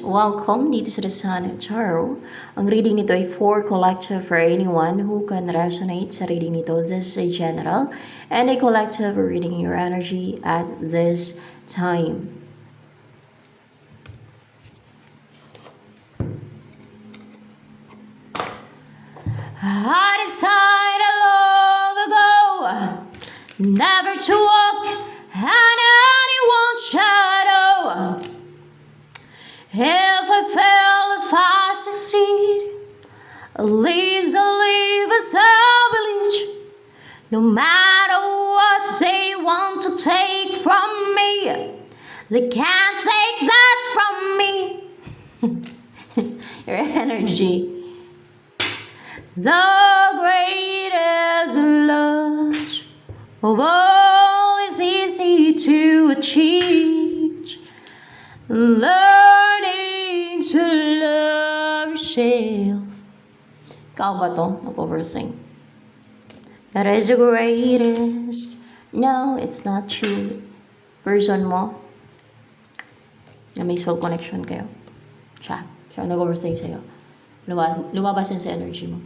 Welcome dito sa The Sun Tarot. Ang reading nito ay for collective for anyone who can resonate sa reading nito. This is a general and a collective reading your energy at this time. I decided long ago never to walk in anyone's shadow. If I fail, if I succeed, at least I'll leave a village. No matter what they want to take from me, they can't take that from me. Your energy. The greatest loss of all is easy to achieve. Learning to love yourself. Ikaw ba to? Nag-overthink. That is the greatest. No, it's not you. Person mo na may soul connection kayo. Siya nag-overthink sa'yo. Lumabas yan sa energy mo.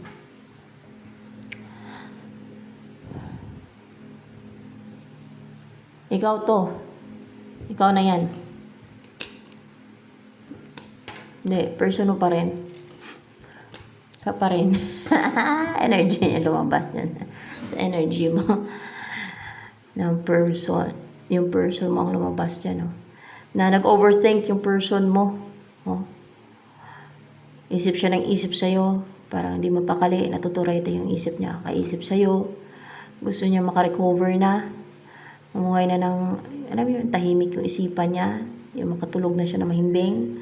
Ikaw to. Ikaw na yan. Hindi, person mo pa rin. Sa pa rin. Energy niya lumabas dyan. Sa energy mo. Ng person. Yung person mo ang lumabas dyan. Oh. Na nag-overthink yung person mo. Oh. Isip siya ng isip sa'yo. Parang hindi mapakali. Natuturete yung isip niya. Kaisip sa'yo. Gusto niya makarecover na. Mamuhay na ng, alam mo yung tahimik yung isipan niya. Yung makatulog na siya na mahimbing.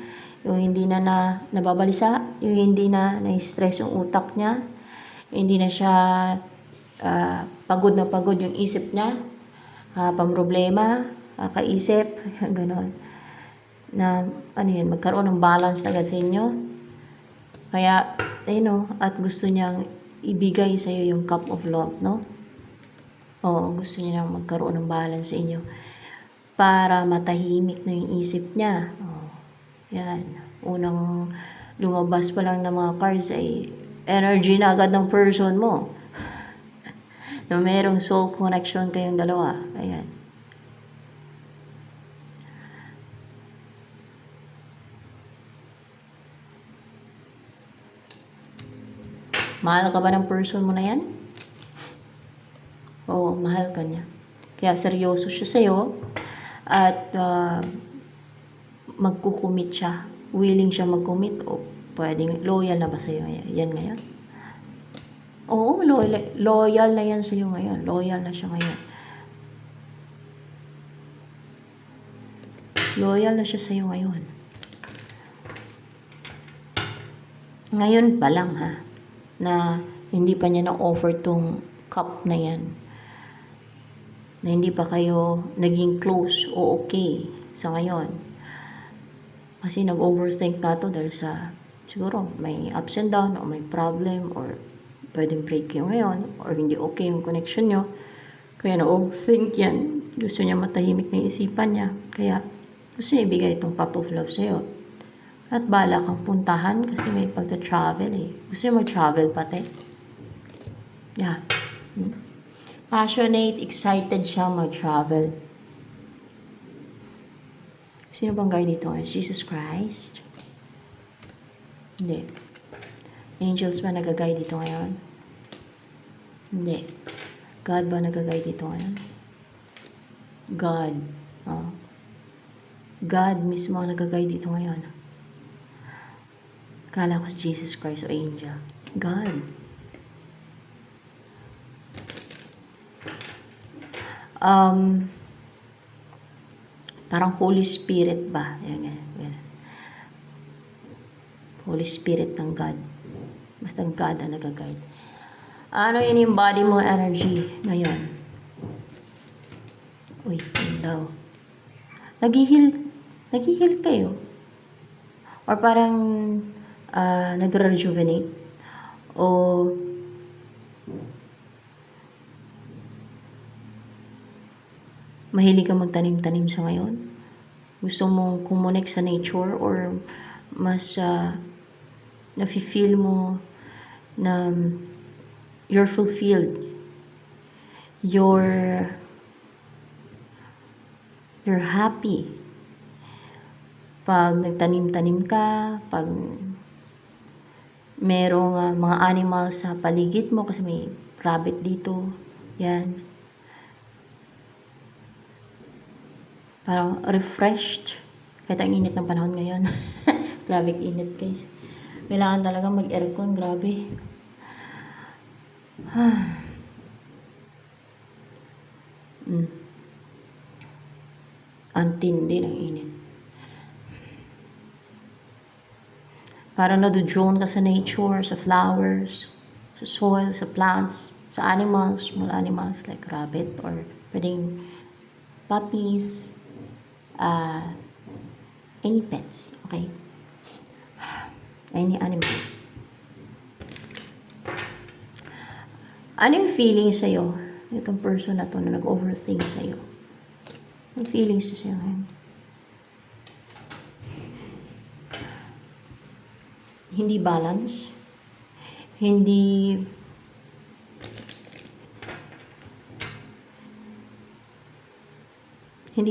Yung hindi na nababalisa, yung hindi na na-stress yung utak niya, hindi na siya pagod na pagod yung isip niya, pamroblema, kaisip, gano'n. Na, ano yun, magkaroon ng balance agad sa inyo. Kaya, at gusto niyang ibigay sa iyo yung cup of love, no? Oo, gusto niya nang magkaroon ng balance sa inyo para matahimik na yung isip niya. Yan. Unang lumabas pa lang ng mga cards ay energy na agad ng person mo. Na mayroong soul connection kayong dalawa. Ayan. Mahal ka ba ng person mo na yan? Oo, mahal ka niya. Kaya seryoso siya sa'yo at magkukumit siya. Willing siya magkumit o pwedeng loyal na ba sa'yo yan ngayon? Oo, loyal na yan sa'yo ngayon. Loyal na siya ngayon. Loyal na siya sa'yo ngayon. Ngayon pa lang ha, na hindi pa niya na-offer tong cup na yan. Na hindi pa kayo naging close o okay sa ngayon. Kasi nag-overthink na to dahil sa, siguro, may ups and down o may problem or pwedeng break yung ngayon or hindi okay yung connection nyo. Kaya na-overthink yan. Gusto niya matahimik na isipan niya. Kaya gusto niya ibigay itong cup of love sa'yo. At bala kang puntahan kasi may pagta-travel eh. Gusto niya mag-travel pati. Yeah. Passionate, excited siya mag-travel. Sino bang guide dito? Is Jesus Christ? Hindi. Angels ba nag-guide dito ngayon? Hindi. God ba nag-guide dito ngayon? God. Oh. God mismo ang nag-guide dito ngayon. Kala ko si Jesus Christ o angel. God. Parang Holy Spirit ba? Yan. Holy Spirit ng God. Basta God ang nag-guide. Ano yun yung body mo energy ngayon? Uy, yun daw. Nag-heal kayo? Or parang nag-rejuvenate? O mahilig ka magtanim-tanim sa ngayon? Gusto mong kumonek sa nature or mas nafe-feel mo na you're fulfilled. You're happy. Pag nagtanim-tanim ka, pag merong mga animals sa paligid mo, kasi may rabbit dito, yan. Parang refreshed. Kahit ang init ng panahon ngayon. Grabe init, guys. Kailangan talaga mag-aircon, grabe. Ang tindi ng init. Para nadudyon ka sa nature, sa flowers, sa soil, sa plants, sa animals, small animals like rabbit or pwedeng puppies, any pets, okay? Any animals. Ano yung feeling sa'yo? Itong person na to na nag-overthink sa'yo. Ang feelings sa'yo ngayon? Hindi balance. Hindi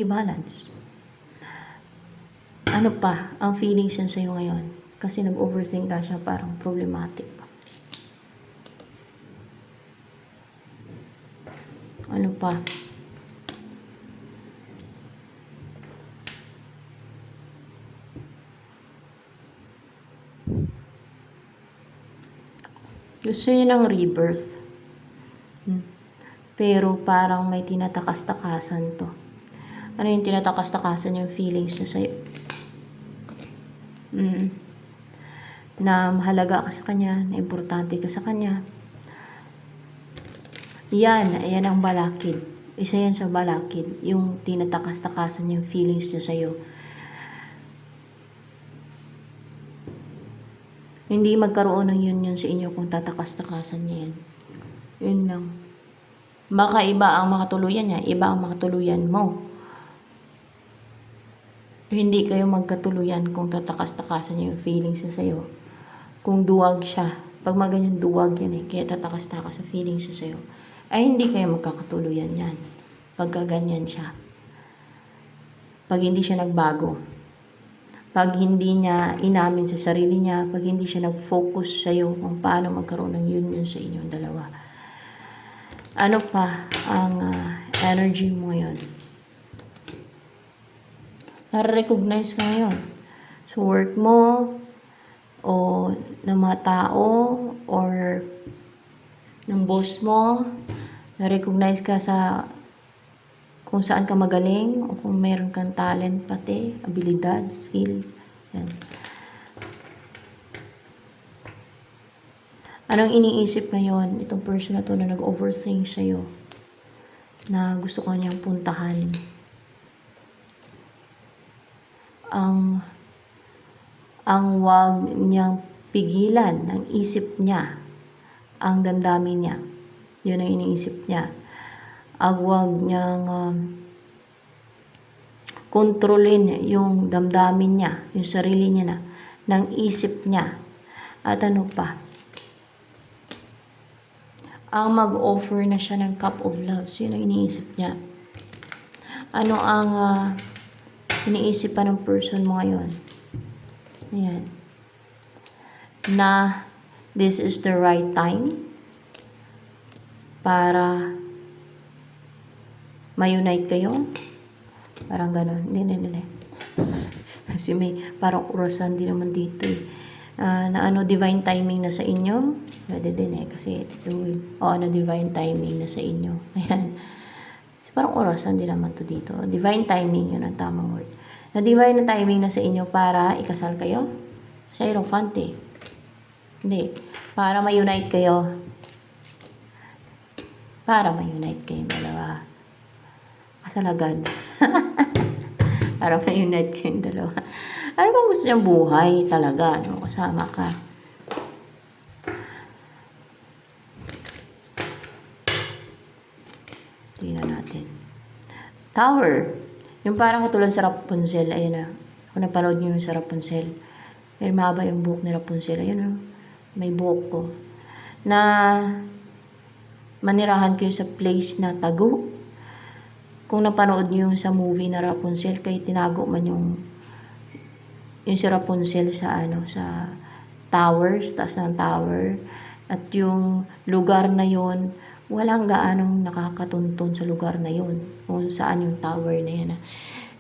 balance. Ano pa ang feelings yan sa'yo ngayon? Kasi nag-overthink ka siya, parang problematic pa. Ano pa? Gusto niya ng rebirth. Pero parang may tinatakas-takasan to. Ano yung tinatakas-takasan yung feelings niya sa'yo? Na mahalaga ka sa kanya, na importante ka sa kanya. Yan ang balakid. Isa yan sa balakid. Yung tinatakas-takasan yung feelings niya sa'yo. Hindi magkaroon ng yun sa inyo kung tatakas-takasan niya yan. Yun lang. Baka iba ang makatuluyan niya, iba ang makatuluyan mo. Hindi kayo magkatuluyan kung tatakas-takasan niya yung feelings niya sa'yo. Kung duwag siya, pag maganyan duwag yan kaya tatakas-takas sa feelings niya sa'yo, ay hindi kayo magkakatuluyan yan. Pagka ganyan siya. Pag hindi siya nagbago. Pag hindi niya inamin sa sarili niya, pag hindi siya nag-focus sa'yo kung paano magkaroon ng yun sa inyong dalawa. Ano pa ang energy mo ngayon? Nare-recognize ka ngayon. So, work mo, o ng mga tao, or ng boss mo, na-recognize ka sa kung saan ka magaling, o kung meron kang talent pati, abilidad, skill. Yan. Anong iniisip ngayon itong person na to na nag-overthink sa'yo? Na gusto ka niyang puntahan. Ang wag niyang pigilan ng isip niya, ang damdamin niya. Yun ang iniisip niya. Ang wag niyang kontrolin yung damdamin niya, yung sarili niya na, ng isip niya. At ano pa? Ang mag-offer na siya ng cup of love. So, yun ang iniisip niya. Ano ang iniisip pa ng person mo ngayon? Ayan. Na this is the right time para ma-unite kayo. Parang gano'n. Hindi. Kasi may parang orasan din naman dito eh. Na divine timing na sa inyo. Pwede din kasi divine timing na sa inyo. Ayan. Kasi parang orasan din naman to dito. Divine timing, yun ang tamang word. Na divine na timing na sa inyo para ikasal kayo. Sa Hierophant Hindi. Para ma-unite kayo. Para ma-unite kayong dalawa. Kasal agad. Para ma-unite kayong dalawa. Ano bang gusto niyang buhay talaga? Kasama ka. Tingnan natin. Tower. Yung parang katulad sa Rapunzel. Ayun na. Kung napanood niyo yung sa Rapunzel. Pero mahaba yung buhok ni Rapunzel. Ayun, oh. May buhok ko. Na manirahan ko yung sa place na tago. Kung napanood niyo yung sa movie na Rapunzel, kay tinago man yung si Rapunzel sa sa tower, sa taas ng tower. At yung lugar na yon, walang gaanong nakakatuntun sa lugar na yon. Kung saan yung tower na yan.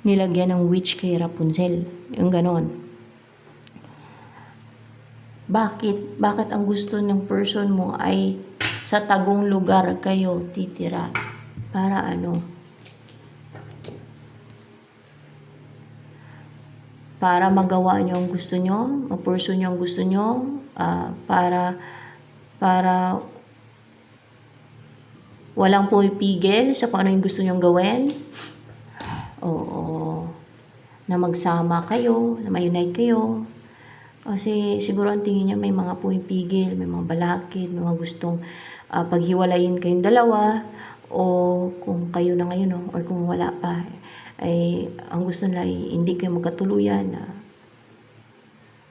Nilagyan ng witch kay Rapunzel. Yung ganon. Bakit? Bakit ang gusto ng person mo ay sa tagong lugar kayo titira? Para para magawa nyo ang gusto nyo, ma-pursue nyo ang gusto nyo, para walang pumipigil sa kung ano yung gusto nyong gawin. Oo. Na magsama kayo, na ma-unite kayo. Kasi siguro ang tingin niya may mga pumipigil, may mga balakid, may mga gustong paghiwalayin kayong dalawa, o kung kayo na ngayon, or kung wala pa, ay ang gusto nila ay hindi kayo magkatuluyan,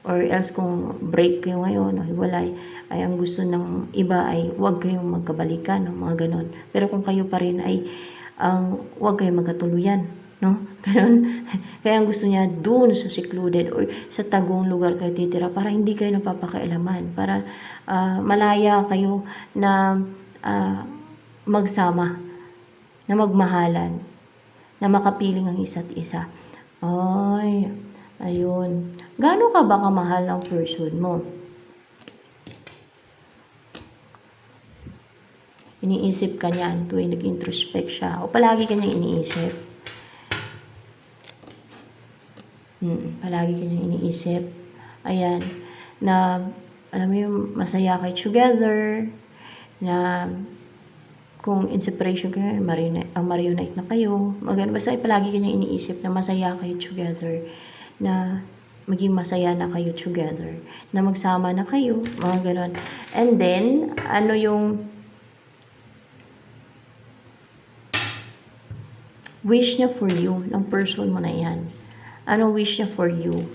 or else kung break kayo ngayon o hiwalay, ay ang gusto ng iba ay huwag kayong magkabalikan, mga ganon. Pero kung kayo pa rin ay huwag kayong magkatuluyan, no? Ganun. Kaya ang gusto niya doon sa secluded or sa tagong lugar kayo titira, para hindi kayo napapakailaman, para malaya kayo na magsama, na magmahalan, na makapiling ang isa't isa. Ay, ayun. Gaano ka ba kamahal ng person mo? Iniisip ka niyan tuwing nag-introspect siya, o palagi ka niyang iniisip? Palagi ka niyang iniisip. Ayan. Na, alam mo yung masaya kayo together, na kung in separation kayo, marionite na kayo. Basta palagi ka niyang iniisip na masaya kayo together, na maging masaya na kayo together, na magsama na kayo, mga ganon. And then, ano yung wish niya for you, ng person mo na yan? Ano wish niya for you?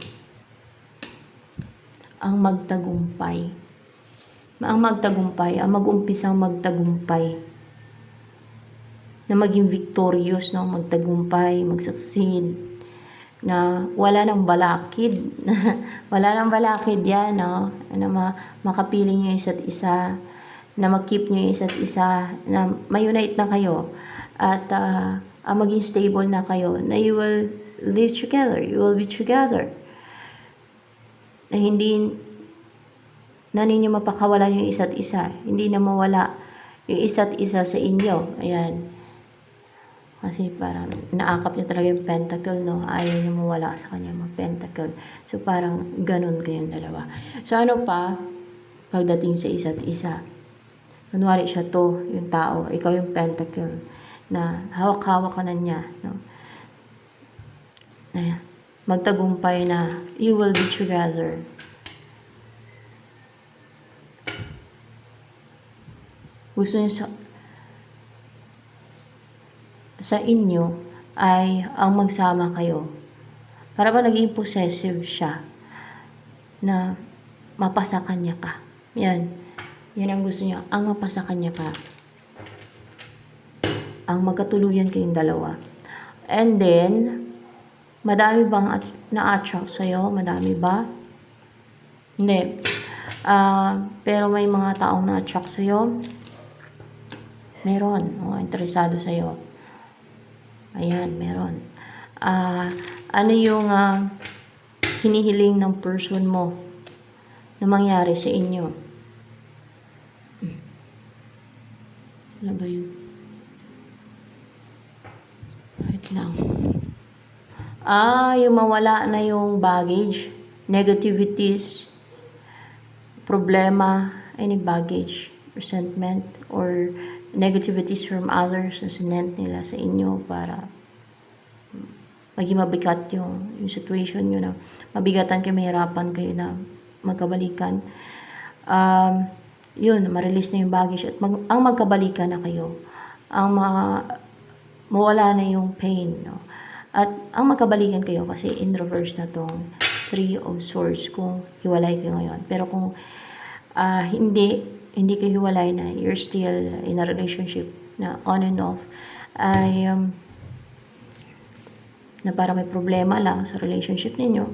Ang magtagumpay. Ang magtagumpay, ang mag-umpisang magtagumpay. Na maging victorious, no? Magtagumpay, mag-succeed. Na wala nang balakid. Wala nang balakid yan, no? Na makapiling niyo isa't isa. Na mag-keep niyo isa't isa. Na ma-unite na kayo. At maging stable na kayo. Na you will live together. You will be together. Na hindi na ninyo mapakawalan yung isa't isa. Hindi na mawala yung isa't isa sa inyo. Ayan. Kasi parang naakap niya talaga yung pentacle, no? Ayaw niya mawala sa kanya mga pentacle. So parang ganun kayong dalawa. So ano pa, pagdating sa isa't isa? Kunwari siya to, yung tao, ikaw yung pentacle, na hawak-hawak ka na niya, no? Ayan. Magtagumpay na you will be together. Gusto niya sa inyo ay ang magsama kayo. Para ba naging possessive siya, na mapasakan niya ka. Yan. Yan ang gusto niya. Ang mapasakan niya ka. Ang magkatuluyan kayong dalawa. And then, madami bang na-attract sa'yo? Madami ba? Hindi. Pero may mga taong na-attract sa'yo? Meron. Interesado sa'yo. Ayan, meron. Ano yung hinihiling ng person mo na mangyari sa inyo? Ano ba yun? Wait lang. Yung mawala na yung baggage, negativities, problema, any baggage, resentment, or negativities from others na sinent nila sa inyo para maging mabigat yung situation nyo, na mabigatan kayo, mahirapan kayo na magkabalikan. Yun, ma-release na yung baggage at ang magkabalikan na kayo. Ang mawala na yung pain, no? At ang magkabalikan kayo kasi in reverse na tong Three of Swords kung hiwalay kayo ngayon. Pero kung hindi kayo hiwalay na you're still in a relationship na on and off, ay na parang may problema lang sa relationship ninyo,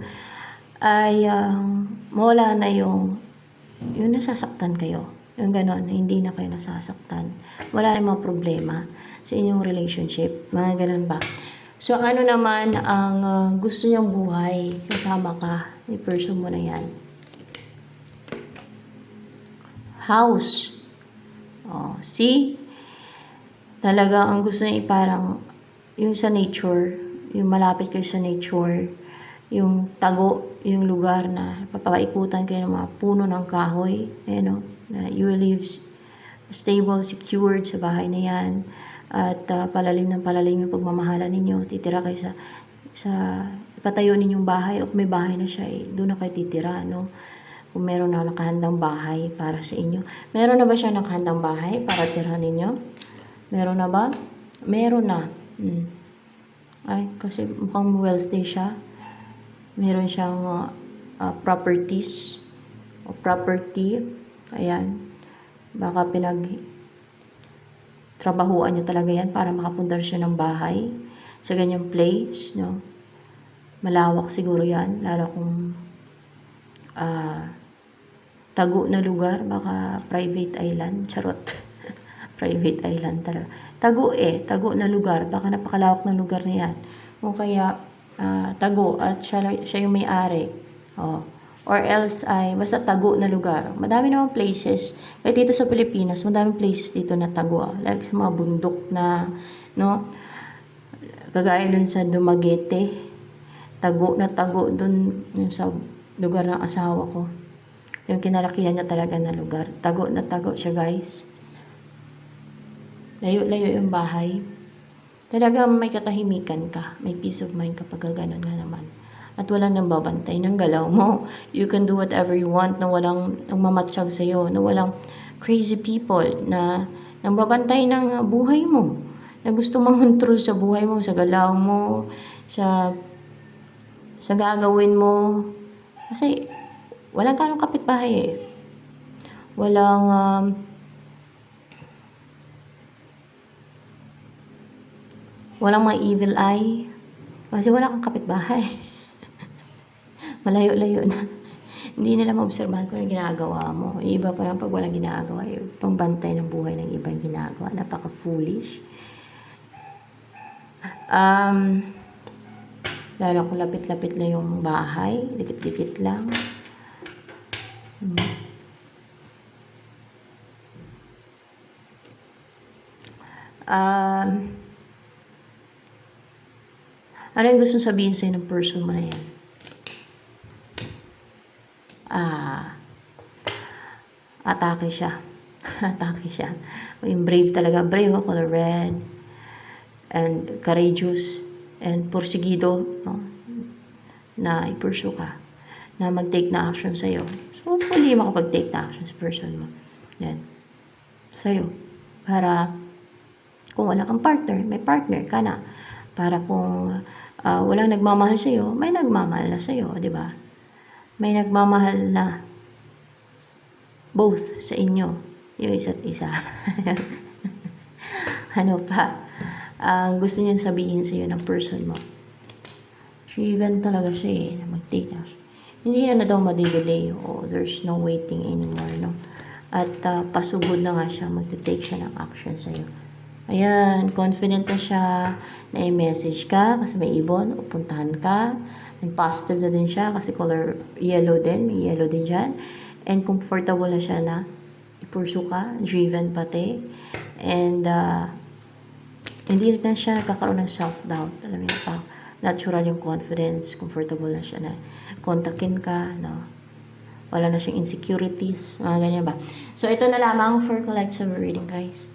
ay mawala na yung nasasaktan kayo. Yung gano'n, na hindi na kayo nasasaktan. Wala na yung mga problema sa inyong relationship. Mga gano'n ba? So, ano naman ang gusto niyang buhay kasama ka, ni person mo na yan? House. Oh, see? Talaga ang gusto niya parang yung sa nature, yung malapit kayo sa nature, yung tago, yung lugar na papaikutan kayo ng mga puno ng kahoy, na you live stable, secured sa bahay na yan, at palalim ng palalim yung pagmamahalan ninyo. Titira kayo sa ipatayo ninyong bahay, o kung may bahay na siya, doon na kayo titira, no? Kung meron na nakahandang bahay para sa inyo. Meron na ba siya nakahandang bahay para tirahan ninyo? Meron na ba? Meron na. Ay, kasi mukhang wealthy siya. Meron siyang properties o property. Ayan. Baka trabahuan niya talaga yan para makapundar siya ng bahay sa ganyang place, no? Malawak siguro yan, lalo kung tago na lugar, baka private island, charot. Private island talaga. Tago na lugar, baka napakalawak ng lugar na yan. O kaya tago at siya yung may-ari. Or else ay basta tago na lugar. Madami namang places. Kahit dito sa Pilipinas, madaming places dito na tago. Like sa mga bundok na, no? Kagaya dun sa Dumaguete. Tago na tago dun yung sa lugar ng asawa ko. Yung kinalakihan niya talaga na lugar. Tago na tago siya, guys. Layo-layo yung bahay. Talaga may katahimikan ka. May peace of mind kapag gano'n nga naman. At walang nambabantay ng galaw mo. You can do whatever you want na walang nagmamatsyag sa'yo, na walang crazy people na nambabantay ng buhay mo, na gusto mang-control sa buhay mo, sa galaw mo, sa gagawin mo. Kasi walang ganong kapitbahay eh. Walang mga evil eye. Kasi wala kang kapitbahay. Malayo-layo na. Hindi nila maobserbahan kung ano ginagawa mo. Yung iba parang pag walang ginagawa, yung pangbantay ng buhay ng iba yung ginagawa. Napaka-foolish. Lalo kung lapit-lapit lang yung bahay, dikit-dikit lang. Ano yung gusto sabihin sa'yo ng person mo na yan? Atake siya. Atake siya. Yung brave talaga. Brave ako, color red. And courageous. And porsigido. No? Na i-pursue ka. Na mag-take na action sa'yo. So, hopefully, makapag-take na action sa person mo. Yan. Sa'yo. Para, kung wala kang partner, may partner ka na. Para kung walang nagmamahal sa'yo, may nagmamahal na sa'yo, di ba? May nagmamahal na both sa inyo, yung isa't isa. Ano pa? Gusto niyang sabihin sa'yo ng person mo. Driven talaga siya na mag-take action. Hindi na daw madidelay. There's no waiting anymore, no? At pasugod na nga siya, mag-take siya ng action sa'yo. Ayan, confident na siya na i-message ka kasi may ibon, upuntahan ka. And positive na din siya kasi color yellow din, may yellow din dyan. And comfortable na siya na i-pursue ka, driven pati. And hindi na siya nagkakaroon ng self-doubt. Alam mo yun, natural yung confidence, comfortable na siya na kontakin ka, no? Wala na siyang insecurities, mga ganyan ba. So, ito na lamang for collective reading, guys.